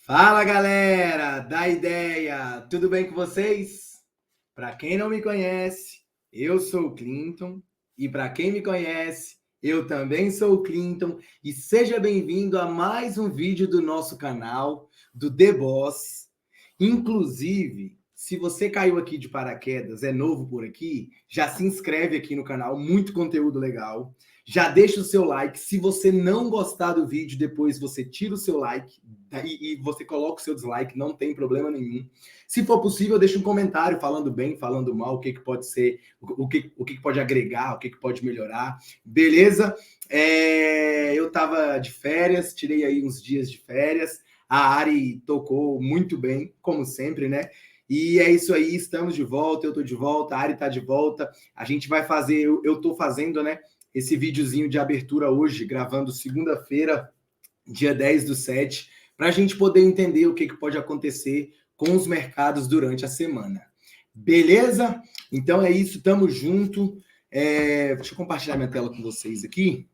Fala galera da ideia, tudo bem com vocês? Para quem não me conhece, eu sou o Clinton e para quem me conhece, eu também sou o Clinton e seja bem-vindo a mais um vídeo do nosso canal do The Boss. Inclusive, se você caiu aqui de paraquedas, é novo por aqui, já se inscreve aqui no canal, muito conteúdo legal. Já deixa o seu like. Se você não gostar do vídeo, depois você tira o seu like e você coloca o seu dislike, não tem problema nenhum. Se for possível, deixa um comentário falando bem, falando mal, o que pode ser, o que pode agregar, o que pode melhorar. Beleza? Eu estava de férias, tirei aí uns dias de férias. A Ari tocou muito bem, como sempre, né? E é isso aí, estamos de volta, eu tô de volta, a Ari tá de volta. A gente vai fazer, eu tô fazendo, né? Esse videozinho de abertura hoje, gravando segunda-feira, dia 10/7, para a gente poder entender o que pode acontecer com os mercados durante a semana. Beleza? Então é isso, tamo junto. Deixa eu compartilhar minha tela com vocês aqui,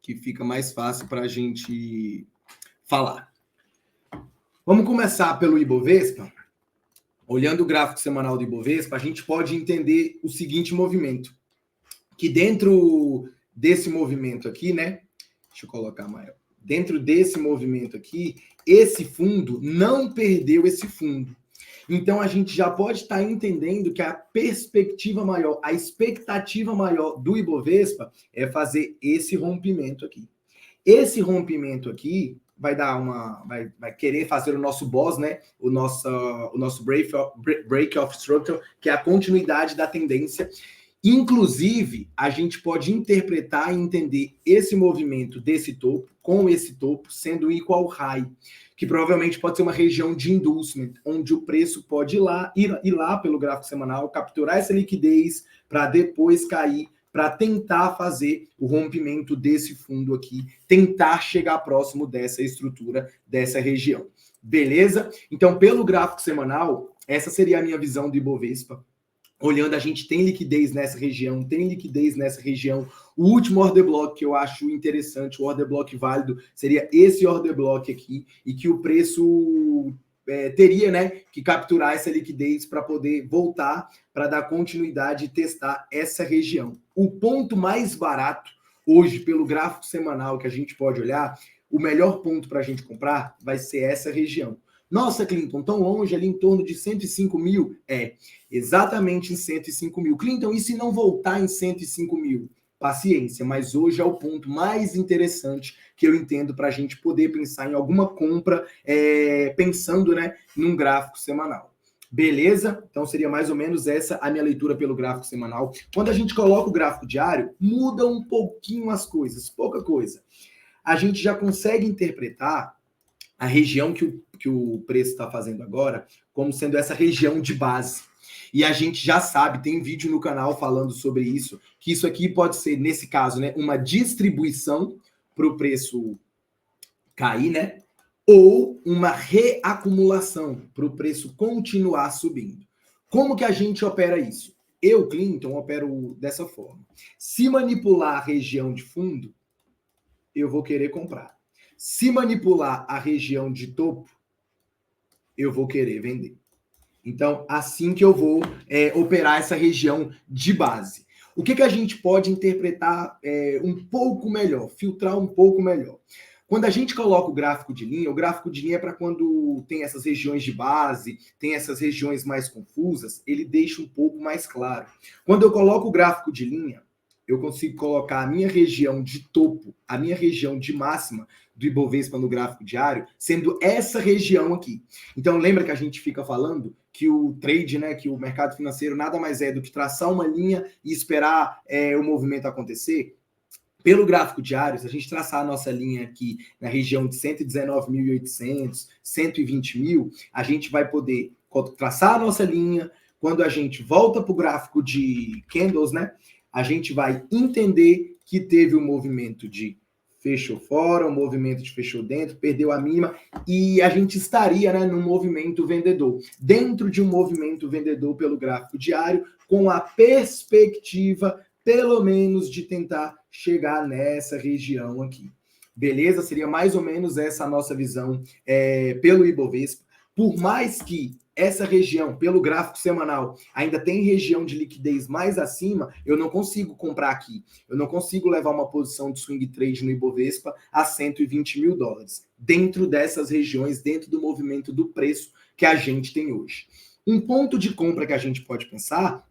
que fica mais fácil para a gente falar. Vamos começar pelo Ibovespa. Olhando o gráfico semanal do Ibovespa, a gente pode entender o seguinte movimento, que dentro desse movimento aqui, né? Deixa eu colocar maior. Dentro desse movimento aqui, esse fundo não perdeu esse fundo. Então a gente já pode estar entendendo que a perspectiva maior, a expectativa maior do Ibovespa é fazer esse rompimento aqui. Esse rompimento aqui vai dar vai querer fazer o nosso boss, né? O nosso break of structure, que é a continuidade da tendência. Inclusive, a gente pode interpretar e entender esse movimento desse topo, com esse topo, sendo equal high, que provavelmente pode ser uma região de inducement, onde o preço pode ir lá pelo gráfico semanal, capturar essa liquidez para depois cair, para tentar fazer o rompimento desse fundo aqui, tentar chegar próximo dessa estrutura, dessa região. Beleza? Então, pelo gráfico semanal, essa seria a minha visão do Ibovespa. Olhando, a gente tem liquidez nessa região, O último order block que eu acho interessante, o order block válido, seria esse order block aqui, e que o preço teria, né, que capturar essa liquidez para poder voltar, para dar continuidade e testar essa região. O ponto mais barato, hoje, pelo gráfico semanal que a gente pode olhar, o melhor ponto para a gente comprar vai ser essa região. Nossa, Clinton, tão longe, ali em torno de 105 mil? Exatamente em 105 mil. Clinton, e se não voltar em 105 mil? Paciência, mas hoje é o ponto mais interessante que eu entendo para a gente poder pensar em alguma compra, pensando, né, num gráfico semanal. Beleza? Então seria mais ou menos essa a minha leitura pelo gráfico semanal. Quando a gente coloca o gráfico diário, muda um pouquinho as coisas, pouca coisa. A gente já consegue interpretar a região que o preço está fazendo agora como sendo essa região de base. E a gente já sabe, tem vídeo no canal falando sobre isso, que isso aqui pode ser, nesse caso, né, uma distribuição para o preço cair, né? Ou uma reacumulação para o preço continuar subindo. Como que a gente opera isso? Eu, Clinton, opero dessa forma. Se manipular a região de fundo, eu vou querer comprar. Se manipular a região de topo, eu vou querer vender. Então, assim que eu vou operar essa região de base. O que a gente pode interpretar um pouco melhor, filtrar um pouco melhor? Quando a gente coloca o gráfico de linha é para quando tem essas regiões de base, tem essas regiões mais confusas, ele deixa um pouco mais claro. Quando eu coloco o gráfico de linha, eu consigo colocar a minha região de topo, a minha região de máxima do Ibovespa no gráfico diário, sendo essa região aqui. Então, lembra que a gente fica falando que o trade, né, que o mercado financeiro nada mais é do que traçar uma linha e esperar o movimento acontecer? Pelo gráfico diário, se a gente traçar a nossa linha aqui na região de 119.800, 120 mil, a gente vai poder traçar a nossa linha. Quando a gente volta para o gráfico de candles, né, a gente vai entender que teve um movimento de fechou fora, um movimento de fechou dentro, perdeu a mínima, e a gente estaria, né, num movimento vendedor. Dentro de um movimento vendedor pelo gráfico diário, com a perspectiva, pelo menos, de tentar chegar nessa região aqui. beleza? Seria mais ou menos essa a nossa visão pelo Ibovespa. Por mais que essa região, pelo gráfico semanal, ainda tem região de liquidez mais acima, eu não consigo comprar aqui. Eu não consigo levar uma posição de swing trade no Ibovespa a 120 mil dólares, dentro dessas regiões, dentro do movimento do preço que a gente tem hoje. Um ponto de compra que a gente pode pensar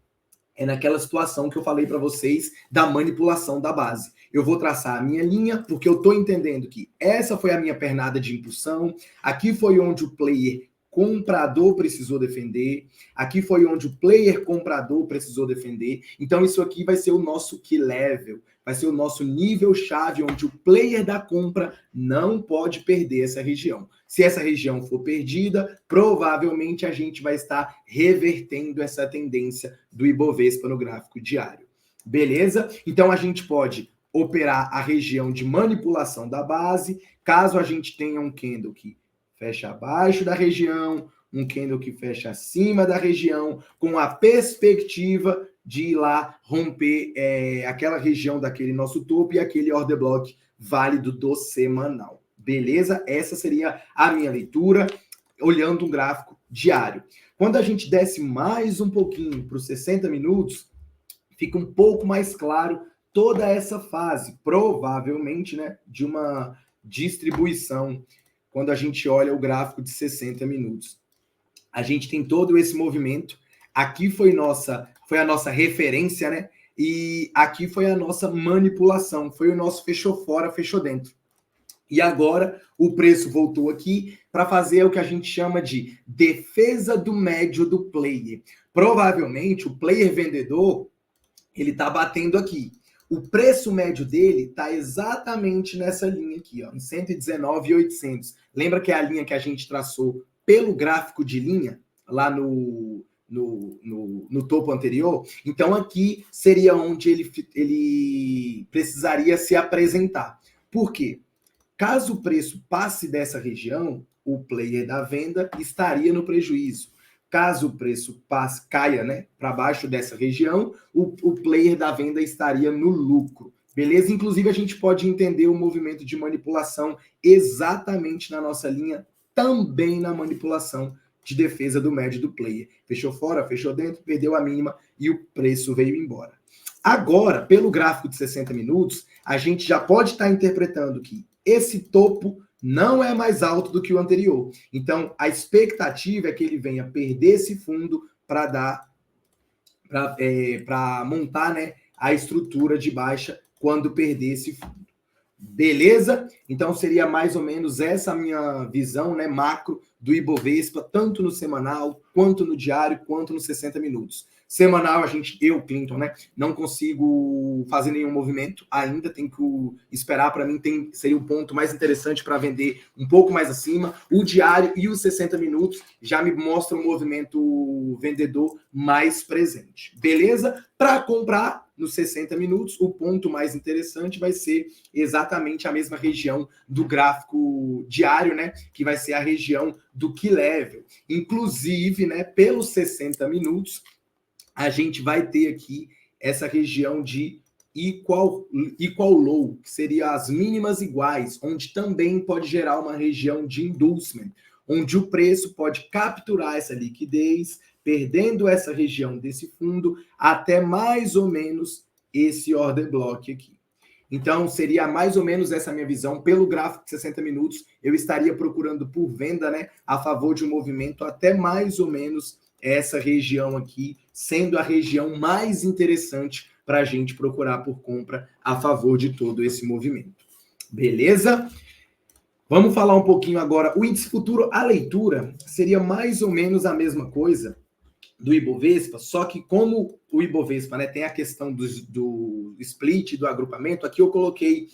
é naquela situação que eu falei para vocês da manipulação da base. Eu vou traçar a minha linha, porque eu estou entendendo que essa foi a minha pernada de impulsão, aqui foi onde o player comprador precisou defender, aqui foi onde o player comprador precisou defender, então isso aqui vai ser o nosso key level, vai ser o nosso nível chave, onde o player da compra não pode perder essa região. Se essa região for perdida, provavelmente a gente vai estar revertendo essa tendência do Ibovespa no gráfico diário. Beleza? Então a gente pode operar a região de manipulação da base, caso a gente tenha um candle que fecha abaixo da região, um candle que fecha acima da região, com a perspectiva de ir lá romper aquela região daquele nosso topo e aquele order block válido do semanal. Beleza? Essa seria a minha leitura, olhando um gráfico diário. Quando a gente desce mais um pouquinho para os 60 minutos, fica um pouco mais claro toda essa fase, provavelmente, né, de uma distribuição, quando a gente olha o gráfico de 60 minutos. A gente tem todo esse movimento, aqui foi a nossa referência, né? E aqui foi a nossa manipulação, foi o nosso fechou fora, fechou dentro. E agora o preço voltou aqui para fazer o que a gente chama de defesa do médio do player. Provavelmente o player vendedor, ele está batendo aqui. O preço médio dele está exatamente nessa linha aqui, ó, em 119.800. Lembra que é a linha que a gente traçou pelo gráfico de linha, lá no topo anterior? Então aqui seria onde ele precisaria se apresentar. Por quê? Caso o preço passe dessa região, o player da venda estaria no prejuízo. Caso o preço caia, né, para baixo dessa região, o player da venda estaria no lucro. Beleza? Inclusive, a gente pode entender o movimento de manipulação exatamente na nossa linha, também na manipulação de defesa do médio do player. Fechou fora, fechou dentro, perdeu a mínima e o preço veio embora. Agora, pelo gráfico de 60 minutos, a gente já pode estar interpretando que esse topo não é mais alto do que o anterior. Então, a expectativa é que ele venha perder esse fundo para montar, né, a estrutura de baixa quando perder esse fundo. Beleza? Então, seria mais ou menos essa minha visão, né, macro do Ibovespa, tanto no semanal, quanto no diário, quanto nos 60 minutos. Semanal, eu, Clinton, né, não consigo fazer nenhum movimento ainda, tenho que esperar. Para mim seria o ponto mais interessante para vender um pouco mais acima. O diário e os 60 minutos já me mostram um movimento vendedor mais presente. Beleza? Para comprar nos 60 minutos, o ponto mais interessante vai ser exatamente a mesma região do gráfico diário, né, que vai ser a região do key level. Inclusive, né, pelos 60 minutos, a gente vai ter aqui essa região de equal low, que seria as mínimas iguais, onde também pode gerar uma região de inducement, onde o preço pode capturar essa liquidez, perdendo essa região desse fundo até mais ou menos esse order block aqui. Então, seria mais ou menos essa minha visão. Pelo gráfico de 60 minutos, eu estaria procurando por venda, né, a favor de um movimento até mais ou menos essa região aqui, sendo a região mais interessante para a gente procurar por compra a favor de todo esse movimento. Beleza? Vamos falar um pouquinho agora. O índice futuro, a leitura, seria mais ou menos a mesma coisa do Ibovespa, só que como o Ibovespa, né, tem a questão do split, do agrupamento, aqui eu coloquei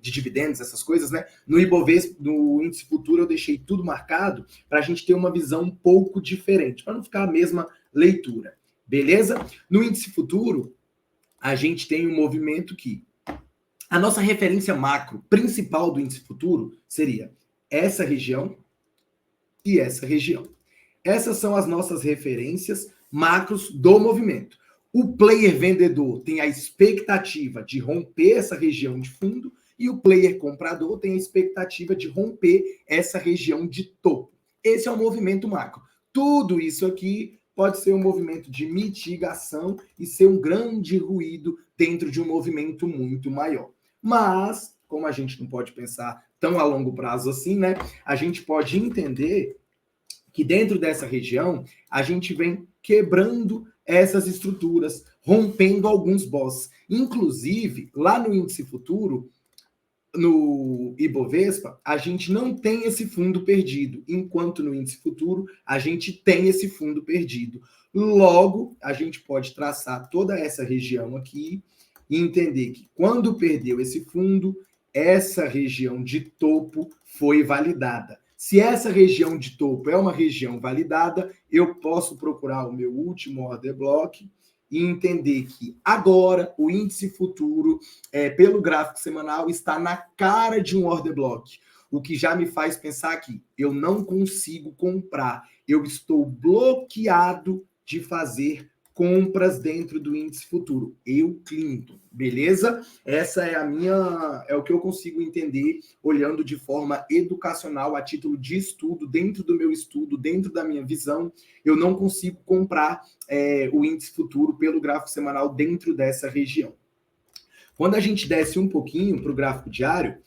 de dividendos, essas coisas, né? No Ibovespa, no índice futuro, eu deixei tudo marcado para a gente ter uma visão um pouco diferente, para não ficar a mesma leitura. Beleza? No índice futuro, a gente tem um movimento que a nossa referência macro principal do índice futuro seria essa região e essa região. Essas são as nossas referências macros do movimento. O player vendedor tem a expectativa de romper essa região de fundo e o player comprador tem a expectativa de romper essa região de topo. Esse é o movimento macro. Tudo isso aqui pode ser um movimento de mitigação e ser um grande ruído dentro de um movimento muito maior. Mas, como a gente não pode pensar tão a longo prazo assim, né? A gente pode entender que dentro dessa região a gente vem quebrando essas estruturas, rompendo alguns bosses. Inclusive, lá no índice futuro, no Ibovespa, a gente não tem esse fundo perdido, enquanto no índice futuro a gente tem esse fundo perdido. Logo, a gente pode traçar toda essa região aqui e entender que quando perdeu esse fundo, essa região de topo foi validada. Se essa região de topo é uma região validada, eu posso procurar o meu último order block e entender que agora o índice futuro, pelo gráfico semanal, está na cara de um order block. O que já me faz pensar que eu não consigo comprar, eu estou bloqueado de fazer compras dentro do índice futuro. Eu, Clinton, beleza? Essa é o que eu consigo entender olhando de forma educacional, a título de estudo, dentro do meu estudo, dentro da minha visão. Eu não consigo comprar o índice futuro pelo gráfico semanal dentro dessa região. Quando a gente desce um pouquinho para o gráfico diário,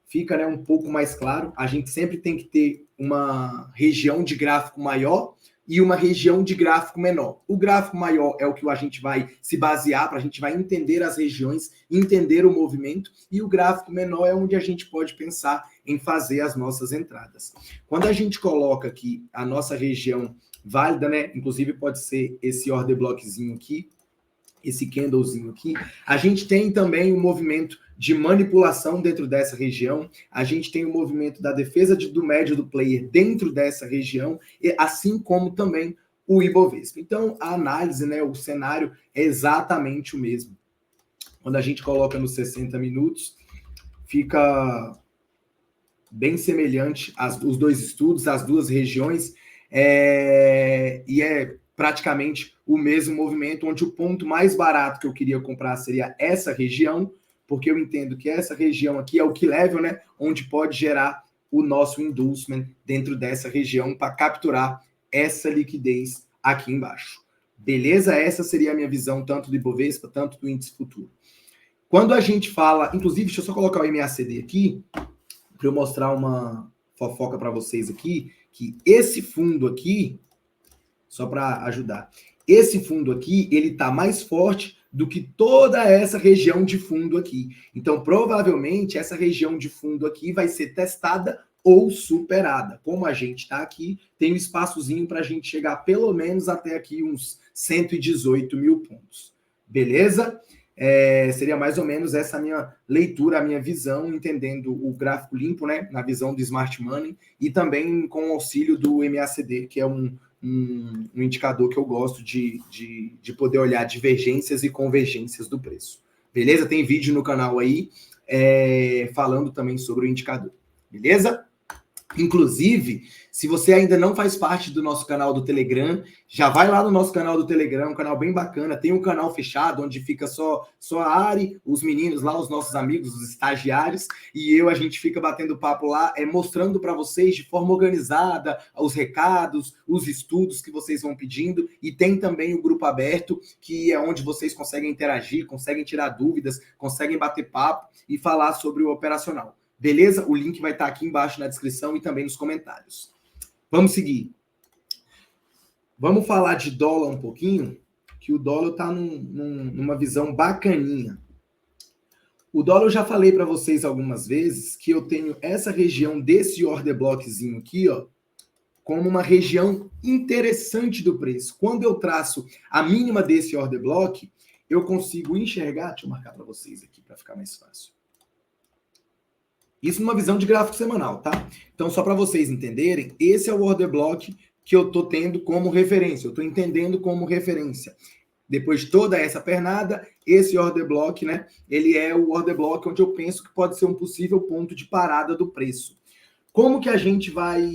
fica, né, um pouco mais claro. A gente sempre tem que ter uma região de gráfico maior e uma região de gráfico menor. O gráfico maior é o que a gente vai se basear, para a gente vai entender as regiões, entender o movimento, e o gráfico menor é onde a gente pode pensar em fazer as nossas entradas. Quando a gente coloca aqui a nossa região válida, né, inclusive pode ser esse order blockzinho aqui, esse candlezinho aqui, a gente tem também o movimento de manipulação dentro dessa região, a gente tem o movimento da defesa do médio do player dentro dessa região, assim como também o Ibovespa. Então, a análise, né, o cenário é exatamente o mesmo. Quando a gente coloca nos 60 minutos, fica bem semelhante os dois estudos, as duas regiões, e é praticamente o mesmo movimento, onde o ponto mais barato que eu queria comprar seria essa região, porque eu entendo que essa região aqui é o key level, né, onde pode gerar o nosso inducement dentro dessa região para capturar essa liquidez aqui embaixo. Beleza? Essa seria a minha visão, tanto do Ibovespa, tanto do índice futuro. Quando a gente fala, inclusive, deixa eu só colocar o MACD aqui, para eu mostrar uma fofoca para vocês aqui, que esse fundo aqui, só para ajudar, esse fundo aqui, ele está mais forte do que toda essa região de fundo aqui. Então, provavelmente, essa região de fundo aqui vai ser testada ou superada. Como a gente está aqui, tem um espaçozinho para a gente chegar pelo menos até aqui uns 118 mil pontos. Beleza? Seria mais ou menos essa a minha leitura, a minha visão, entendendo o gráfico limpo, né, na visão do Smart Money, e também com o auxílio do MACD, que é um indicador que eu gosto de poder olhar divergências e convergências do preço. Beleza? Tem vídeo no canal aí falando também sobre o indicador. Beleza? Inclusive, se você ainda não faz parte do nosso canal do Telegram, já vai lá no nosso canal do Telegram, um canal bem bacana. Tem um canal fechado, onde fica só a Ari, os meninos lá, os nossos amigos, os estagiários, e a gente fica batendo papo lá, mostrando para vocês de forma organizada os recados, os estudos que vocês vão pedindo, e tem também o grupo aberto, que é onde vocês conseguem interagir, conseguem tirar dúvidas, conseguem bater papo e falar sobre o operacional. Beleza? O link vai estar aqui embaixo na descrição e também nos comentários. Vamos seguir. Vamos falar de dólar um pouquinho, que o dólar está numa visão bacaninha. O dólar, eu já falei para vocês algumas vezes que eu tenho essa região desse order blockzinho aqui, ó, como uma região interessante do preço. Quando eu traço a mínima desse order block, eu consigo enxergar, deixa eu marcar para vocês aqui para ficar mais fácil. Isso numa visão de gráfico semanal, tá? Então, só para vocês entenderem, esse é o order block que eu estou tendo como referência, eu estou entendendo como referência. Depois de toda essa pernada, esse order block, né? Ele é o order block onde eu penso que pode ser um possível ponto de parada do preço. Como que a gente vai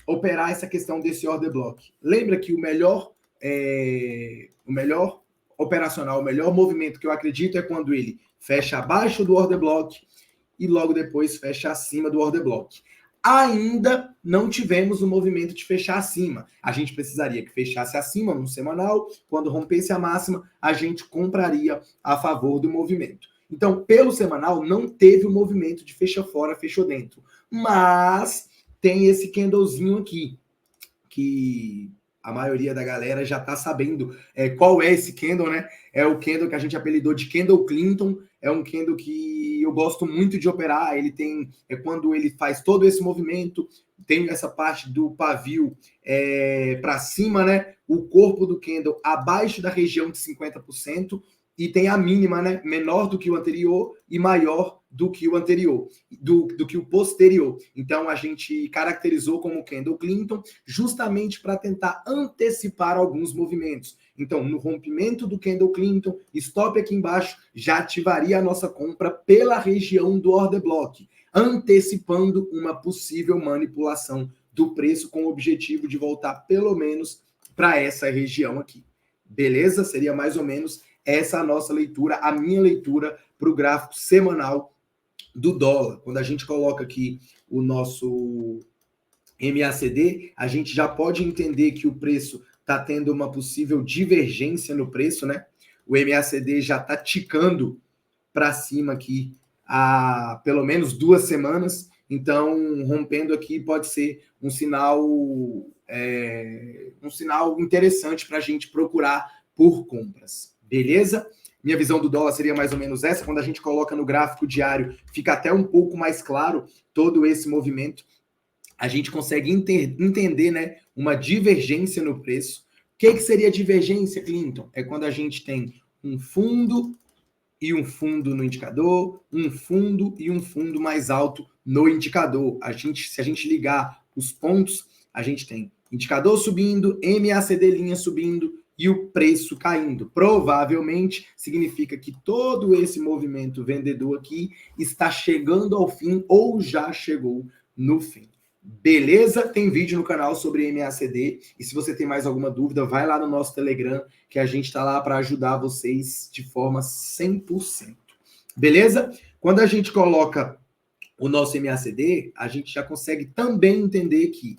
operar essa questão desse order block? Lembra que o melhor operacional, o melhor movimento que eu acredito é quando ele fecha abaixo do order block, e logo depois fecha acima do order block. Ainda não tivemos o movimento de fechar acima. A gente precisaria que fechasse acima no semanal. Quando rompesse a máxima, a gente compraria a favor do movimento. Então, pelo semanal, não teve o movimento de fecha fora, fechou dentro. Mas tem esse candlezinho aqui, que a maioria da galera já está sabendo qual é esse candle, né? É o candle que a gente apelidou de Candle Clinton. É um candle que eu gosto muito de operar. Ele tem, quando ele faz todo esse movimento, tem essa parte do pavio para cima, né? O corpo do candle abaixo da região de 50%. E tem a mínima, né? Menor do que o anterior e maior do que o anterior, do que o posterior. Então a gente caracterizou como Candle Clinton justamente para tentar antecipar alguns movimentos. Então, no rompimento do Candle Clinton, stop aqui embaixo já ativaria a nossa compra pela região do order block, antecipando uma possível manipulação do preço com o objetivo de voltar pelo menos para essa região aqui. Beleza? Seria mais ou menos essa a nossa leitura, a minha leitura para o gráfico semanal do dólar. Quando a gente coloca aqui o nosso MACD, a gente já pode entender que o preço está tendo uma possível divergência no preço, né? O MACD já está ticando para cima aqui há pelo menos 2 semanas. Então, rompendo aqui pode ser um sinal interessante para a gente procurar por compras. Beleza? Minha visão do dólar seria mais ou menos essa. Quando a gente coloca no gráfico diário, fica até um pouco mais claro todo esse movimento. A gente consegue entender, né, uma divergência no preço. O que seria divergência, Clinton? É quando a gente tem um fundo e um fundo no indicador, um fundo e um fundo mais alto no indicador. Se a gente ligar os pontos, a gente tem indicador subindo, MACD linha subindo, e o preço caindo. Provavelmente significa que todo esse movimento vendedor aqui está chegando ao fim ou já chegou no fim. Beleza? Tem vídeo no canal sobre MACD. E se você tem mais alguma dúvida, vai lá no nosso Telegram, que a gente está lá para ajudar vocês de forma 100%. Beleza? Quando a gente coloca o nosso MACD, a gente já consegue também entender que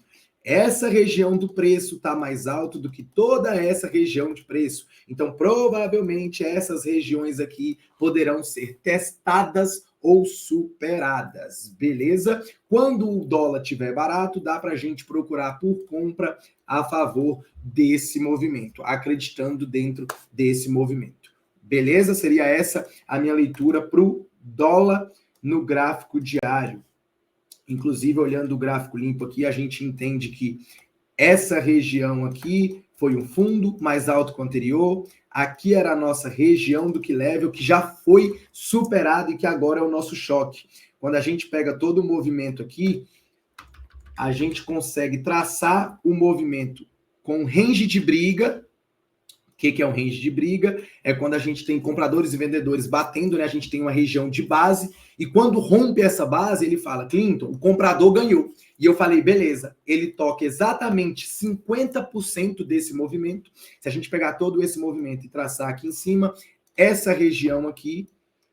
essa região do preço está mais alto do que toda essa região de preço. Então, provavelmente, essas regiões aqui poderão ser testadas ou superadas, beleza? Quando o dólar estiver barato, dá para a gente procurar por compra a favor desse movimento, acreditando dentro desse movimento. Beleza? Seria essa a minha leitura para o dólar no gráfico diário. Inclusive, olhando o gráfico limpo aqui, a gente entende que essa região aqui foi um fundo mais alto que o anterior. Aqui era a nossa região do key level, que já foi superado e que agora é o nosso choque. Quando a gente pega todo o movimento aqui, a gente consegue traçar o movimento com range de briga. O que é um range de briga? É quando a gente tem compradores e vendedores batendo, né? A gente tem uma região de base, e quando rompe essa base, ele fala, Clinton, o comprador ganhou. E eu falei, beleza, ele toca exatamente 50% desse movimento. Se a gente pegar todo esse movimento e traçar aqui em cima, essa região aqui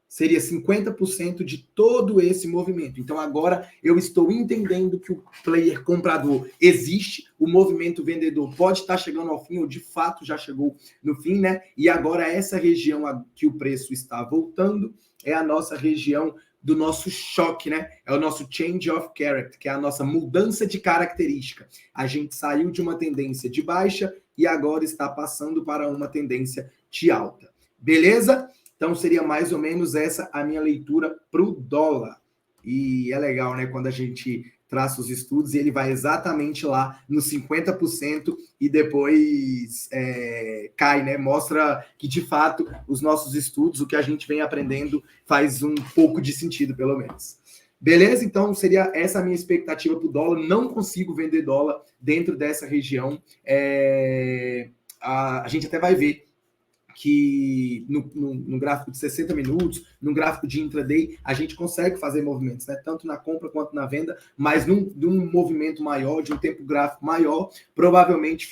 seria 50% de todo esse movimento. Então, agora eu estou entendendo que o player comprador existe, o movimento vendedor pode estar chegando ao fim, ou de fato já chegou no fim, né? E agora essa região que o preço está voltando é a nossa região do nosso choque, né? É o nosso change of character, que é a nossa mudança de característica. A gente saiu de uma tendência de baixa e agora está passando para uma tendência de alta. Beleza? Então, seria mais ou menos essa a minha leitura para o dólar. E é legal, né? Quando a gente traça os estudos e ele vai exatamente lá nos 50% e depois cai, né? Mostra que, de fato, os nossos estudos, o que a gente vem aprendendo, faz um pouco de sentido, pelo menos. Beleza? Então, seria essa a minha expectativa para o dólar. Não consigo vender dólar dentro dessa região. A gente até vai ver que no gráfico de 60 minutos, no gráfico de intraday, a gente consegue fazer movimentos, né? Tanto na compra quanto na venda, mas num movimento maior, de um tempo gráfico maior, provavelmente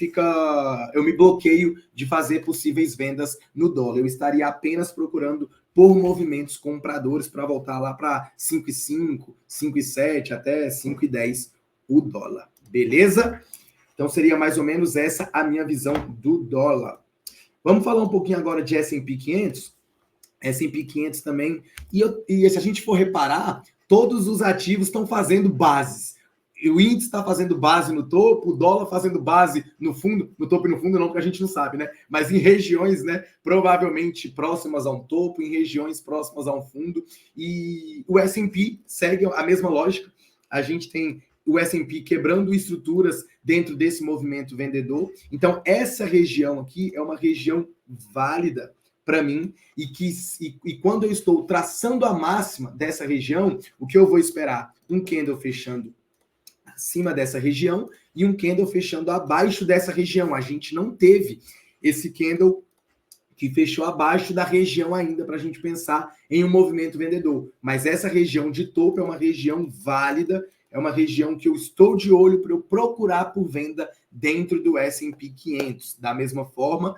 eu me bloqueio de fazer possíveis vendas no dólar. Eu estaria apenas procurando por movimentos compradores para voltar lá para 5,5, 5,7 até 5,10 o dólar. Beleza? Então seria mais ou menos essa a minha visão do dólar. Vamos falar um pouquinho agora de S&P 500. S&P 500 também. E se a gente for reparar, todos os ativos estão fazendo bases. O índice está fazendo base no topo, o dólar fazendo base no fundo, no topo e no fundo não, porque a gente não sabe, né? Mas em regiões, né, provavelmente próximas a um topo, em regiões próximas a um fundo. E o S&P segue a mesma lógica. A gente tem o S&P quebrando estruturas dentro desse movimento vendedor. Então, essa região aqui é uma região válida para mim, e quando eu estou traçando a máxima dessa região, o que eu vou esperar? Um candle fechando acima dessa região e um candle fechando abaixo dessa região. A gente não teve esse candle que fechou abaixo da região ainda para a gente pensar em um movimento vendedor. Mas essa região de topo é uma região válida, é uma região que eu estou de olho para eu procurar por venda dentro do S&P 500. Da mesma forma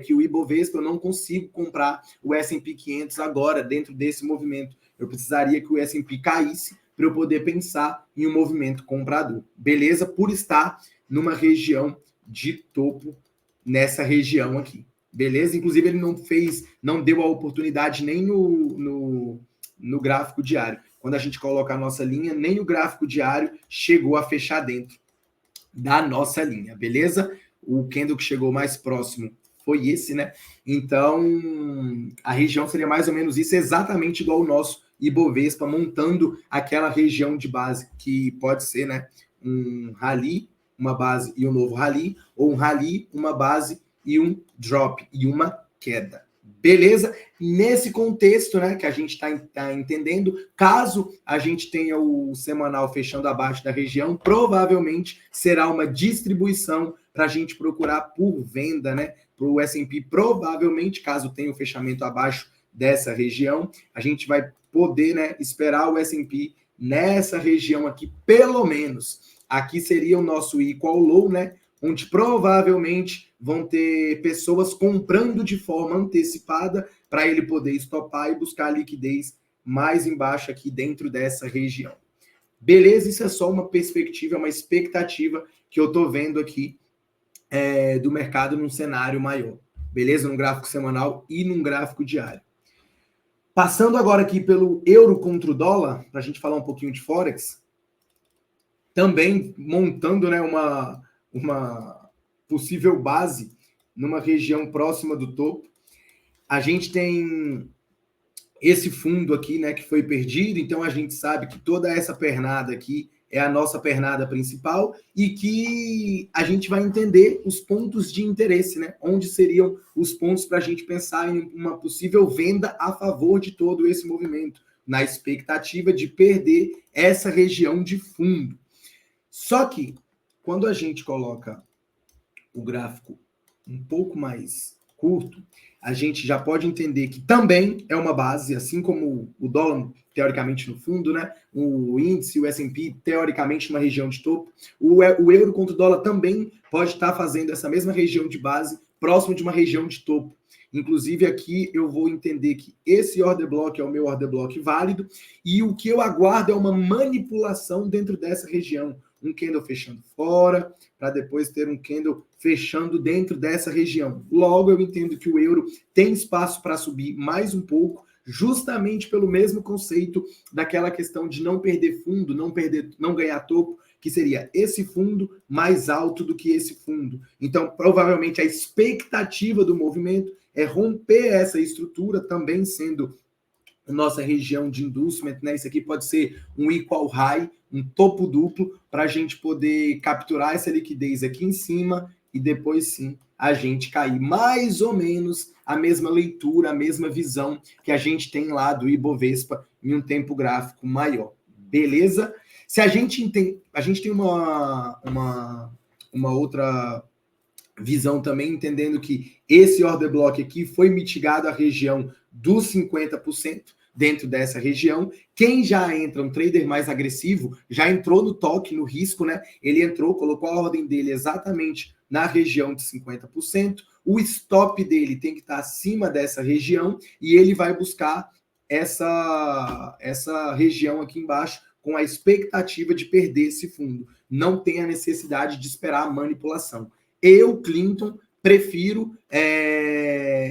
que o Ibovespa, eu não consigo comprar o S&P 500 agora, dentro desse movimento. Eu precisaria que o S&P caísse para eu poder pensar em um movimento comprador. Beleza? Por estar numa região de topo, nessa região aqui. Beleza? Inclusive, ele não deu a oportunidade nem no gráfico diário. Quando a gente coloca a nossa linha, nem o gráfico diário chegou a fechar dentro da nossa linha, beleza? O candle que chegou mais próximo foi esse, né? Então, a região seria mais ou menos isso, exatamente igual o nosso Ibovespa, montando aquela região de base, que pode ser, né, um rally, uma base e um novo rally, ou um rally, uma base e um drop, e uma queda. Beleza? Nesse contexto, né, que a gente está entendendo, caso a gente tenha o semanal fechando abaixo da região, provavelmente será uma distribuição para a gente procurar por venda, né, para o S&P. Provavelmente, caso tenha o fechamento abaixo dessa região, a gente vai poder, né, esperar o S&P nessa região aqui, pelo menos. Aqui seria o nosso equal low, né, onde provavelmente vão ter pessoas comprando de forma antecipada para ele poder estopar e buscar liquidez mais embaixo aqui dentro dessa região. Beleza? Isso é só uma perspectiva, uma expectativa que eu estou vendo aqui do mercado num cenário maior. Beleza? Num gráfico semanal e num gráfico diário. Passando agora aqui pelo euro contra o dólar, para a gente falar um pouquinho de Forex, também montando, né, uma possível base numa região próxima do topo. A gente tem esse fundo aqui, né, que foi perdido, então a gente sabe que toda essa pernada aqui é a nossa pernada principal e que a gente vai entender os pontos de interesse, né, onde seriam os pontos para a gente pensar em uma possível venda a favor de todo esse movimento, na expectativa de perder essa região de fundo. Só que, quando a gente coloca o gráfico um pouco mais curto, a gente já pode entender que também é uma base, assim como o dólar, teoricamente, no fundo, né? O índice, o S&P, teoricamente, numa região de topo. O euro contra o dólar também pode estar fazendo essa mesma região de base, próximo de uma região de topo. Inclusive, aqui eu vou entender que esse order block é o meu order block válido, e o que eu aguardo é uma manipulação dentro dessa região. Um candle fechando fora, para depois ter um candle fechando dentro dessa região. Logo, eu entendo que o euro tem espaço para subir mais um pouco, justamente pelo mesmo conceito daquela questão de não perder fundo, não ganhar topo, que seria esse fundo mais alto do que esse fundo. Então, provavelmente, a expectativa do movimento é romper essa estrutura, também sendo nossa região de inducement, né? Isso aqui pode ser um equal high, um topo duplo, para a gente poder capturar essa liquidez aqui em cima e depois sim a gente cair. Mais ou menos a mesma leitura, a mesma visão que a gente tem lá do Ibovespa em um tempo gráfico maior. Beleza? Se a gente tem uma outra visão também, entendendo que esse order block aqui foi mitigado a região dos 50% dentro dessa região. Quem já entra, um trader mais agressivo, já entrou no toque, no risco, né? Ele entrou, colocou a ordem dele exatamente na região de 50%. o stop dele tem que estar acima dessa região e ele vai buscar essa região aqui embaixo com a expectativa de perder esse fundo. Não tem a necessidade de esperar a manipulação. Eu, Clinton, prefiro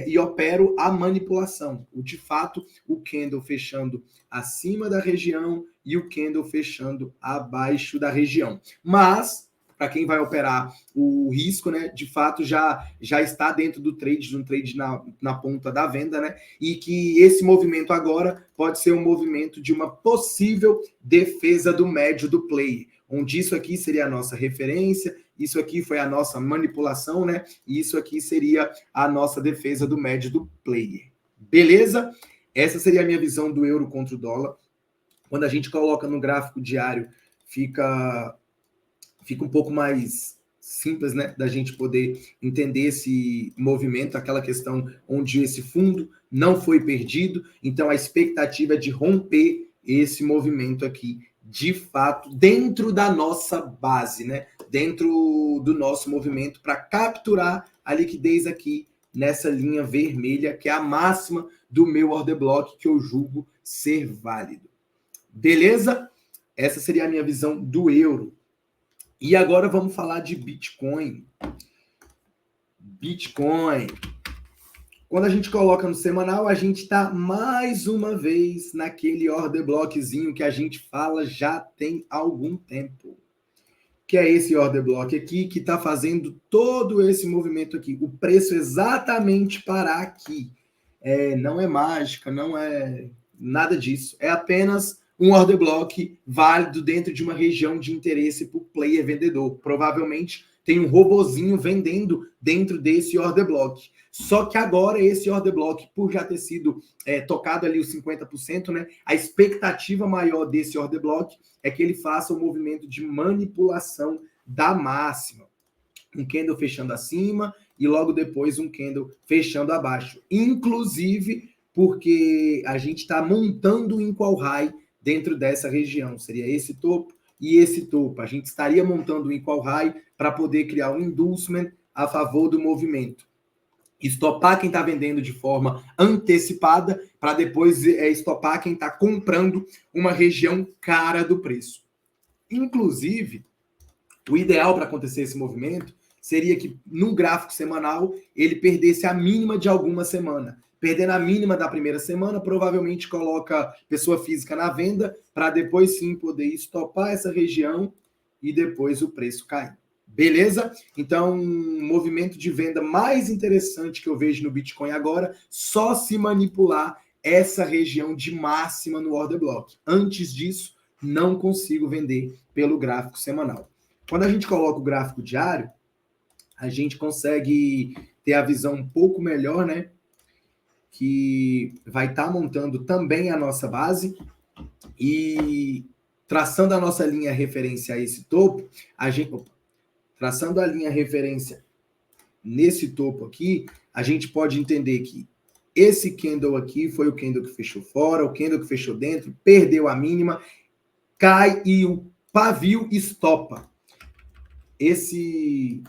e opero a manipulação. De fato, o candle fechando acima da região e o candle fechando abaixo da região. Mas, para quem vai operar o risco, né, de fato já está dentro do trade, de um trade na ponta da venda, né, e que esse movimento agora pode ser um movimento de uma possível defesa do médio do player, onde isso aqui seria a nossa referência, isso aqui foi a nossa manipulação, né, e isso aqui seria a nossa defesa do médio do player. Beleza? Essa seria a minha visão do euro contra o dólar. Quando a gente coloca no gráfico diário, fica um pouco mais simples, né, da gente poder entender esse movimento, aquela questão onde esse fundo não foi perdido, então a expectativa é de romper esse movimento aqui, de fato, dentro da nossa base, né, dentro do nosso movimento, para capturar a liquidez aqui nessa linha vermelha, que é a máxima do meu order block, que eu julgo ser válido. Beleza? Essa seria a minha visão do euro. E agora vamos falar de Bitcoin. Bitcoin. Quando a gente coloca no semanal, a gente está mais uma vez naquele order blockzinho que a gente fala já tem algum tempo. Que é esse order block aqui, que está fazendo todo esse movimento aqui. O preço exatamente parar aqui. Não é mágica, não é nada disso. É apenas um order block válido dentro de uma região de interesse para o player vendedor. Provavelmente tem um robozinho vendendo dentro desse order block. Só que agora esse order block, por já ter sido tocado ali os 50%, né, a expectativa maior desse order block é que ele faça um movimento de manipulação da máxima. Um candle fechando acima e logo depois um candle fechando abaixo. Inclusive porque a gente está montando um equal high dentro dessa região. Seria esse topo e esse topo. A gente estaria montando um equal high para poder criar um inducement a favor do movimento. Estopar quem está vendendo de forma antecipada para depois estopar quem está comprando uma região cara do preço. Inclusive, o ideal para acontecer esse movimento seria que no gráfico semanal ele perdesse a mínima de alguma semana. Perdendo a mínima da primeira semana, provavelmente coloca pessoa física na venda para depois sim poder estopar essa região e depois o preço cair. Beleza? Então, um movimento de venda mais interessante que eu vejo no Bitcoin agora, só se manipular essa região de máxima no order block. Antes disso, não consigo vender pelo gráfico semanal. Quando a gente coloca o gráfico diário, a gente consegue ter a visão um pouco melhor, né? Que vai estar montando também a nossa base e traçando a nossa linha referência a esse topo, traçando a linha referência nesse topo aqui, a gente pode entender que esse candle aqui foi o candle que fechou fora, o candle que fechou dentro, perdeu a mínima, cai e o pavio estopa. Esse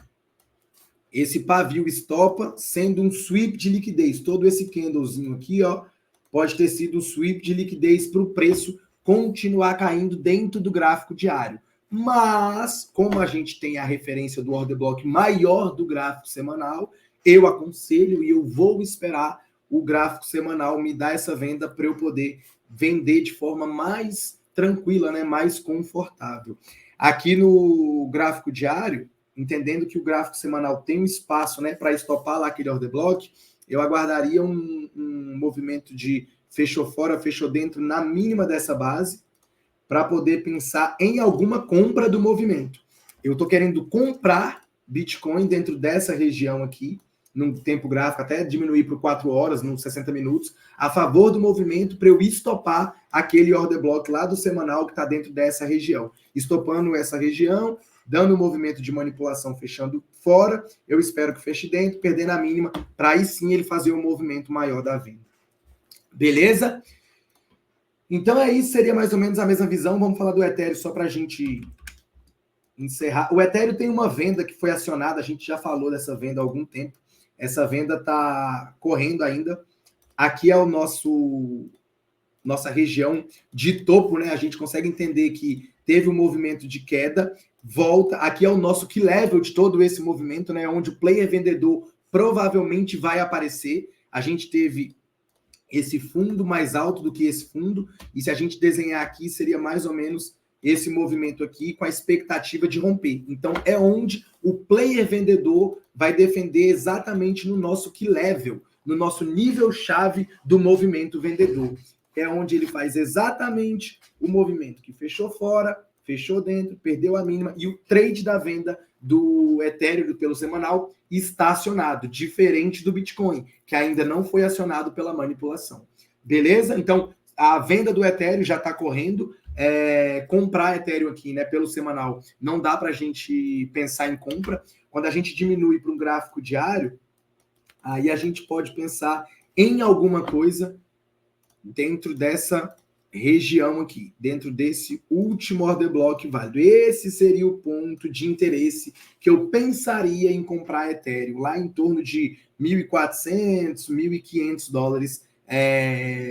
pavio estopa sendo um sweep de liquidez. Todo esse candlezinho aqui, ó, pode ter sido um sweep de liquidez para o preço continuar caindo dentro do gráfico diário. Mas, como a gente tem a referência do order block maior do gráfico semanal, eu aconselho e eu vou esperar o gráfico semanal me dar essa venda para eu poder vender de forma mais tranquila, né, mais confortável. Aqui no gráfico diário, entendendo que o gráfico semanal tem um espaço, né, para estopar lá aquele order block, eu aguardaria um movimento de fechou fora, fechou dentro na mínima dessa base, para poder pensar em alguma compra do movimento. Eu estou querendo comprar Bitcoin dentro dessa região aqui, num tempo gráfico, até diminuir para 4 horas, nos 60 minutos, a favor do movimento, para eu estopar aquele order block lá do semanal que está dentro dessa região. Estopando essa região, dando um movimento de manipulação, fechando fora, eu espero que feche dentro, perdendo a mínima, para aí sim ele fazer um movimento maior da venda. Beleza? Então é isso, seria mais ou menos a mesma visão. Vamos falar do Ethereum só para a gente encerrar. O Ethereum tem uma venda que foi acionada, a gente já falou dessa venda há algum tempo, essa venda está correndo ainda. Aqui é o nossa região de topo, né? A gente consegue entender que teve um movimento de queda, volta. Aqui é o nosso key level de todo esse movimento, né? Onde o player vendedor provavelmente vai aparecer. A gente teve esse fundo mais alto do que esse fundo, e se a gente desenhar aqui, seria mais ou menos esse movimento aqui, com a expectativa de romper. Então, é onde o player vendedor vai defender exatamente no nosso key level, no nosso nível-chave do movimento vendedor. É onde ele faz exatamente o movimento que fechou fora, fechou dentro, perdeu a mínima, e o trade da venda do Ethereum pelo semanal está acionado, diferente do Bitcoin, que ainda não foi acionado pela manipulação. Beleza? Então, a venda do Ethereum já está correndo. Comprar Ethereum aqui, né, pelo semanal, não dá para a gente pensar em compra. Quando a gente diminui para um gráfico diário, aí a gente pode pensar em alguma coisa dentro dessa região aqui, dentro desse último order block válido. Esse seria o ponto de interesse que eu pensaria em comprar Ethereum, lá em torno de 1.400, 1.500 dólares.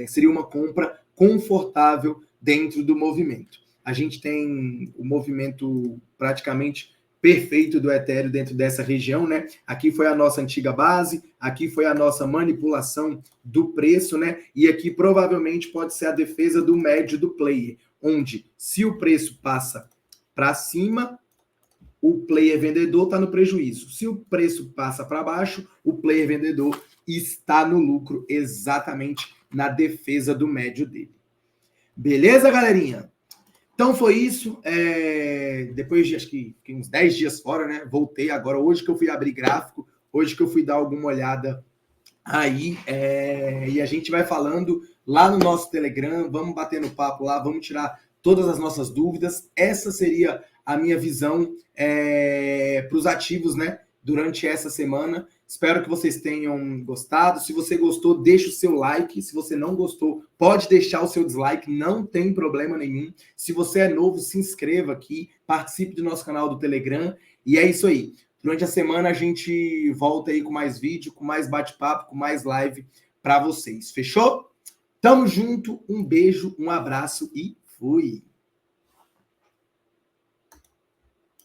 Seria uma compra confortável dentro do movimento. A gente tem o movimento praticamente perfeito do Ethereum dentro dessa região, né? Aqui foi a nossa antiga base, aqui foi a nossa manipulação do preço, né? E aqui provavelmente pode ser a defesa do médio do player, onde se o preço passa para cima, o player vendedor está no prejuízo. Se o preço passa para baixo, o player vendedor está no lucro, exatamente na defesa do médio dele. Beleza, galerinha? Então foi isso. Depois de acho que fiquei uns 10 dias fora, né? Voltei agora, hoje que eu fui abrir gráfico, hoje que eu fui dar alguma olhada aí, e a gente vai falando lá no nosso Telegram, vamos batendo papo lá, vamos tirar todas as nossas dúvidas. Essa seria a minha visão para os ativos, né? Durante essa semana. Espero que vocês tenham gostado. Se você gostou, deixa o seu like. Se você não gostou, pode deixar o seu dislike, não tem problema nenhum. Se você é novo, se inscreva aqui, participe do nosso canal do Telegram. E é isso aí. Durante a semana a gente volta aí com mais vídeo, com mais bate-papo, com mais live para vocês. Fechou? Tamo junto, um beijo, um abraço e fui!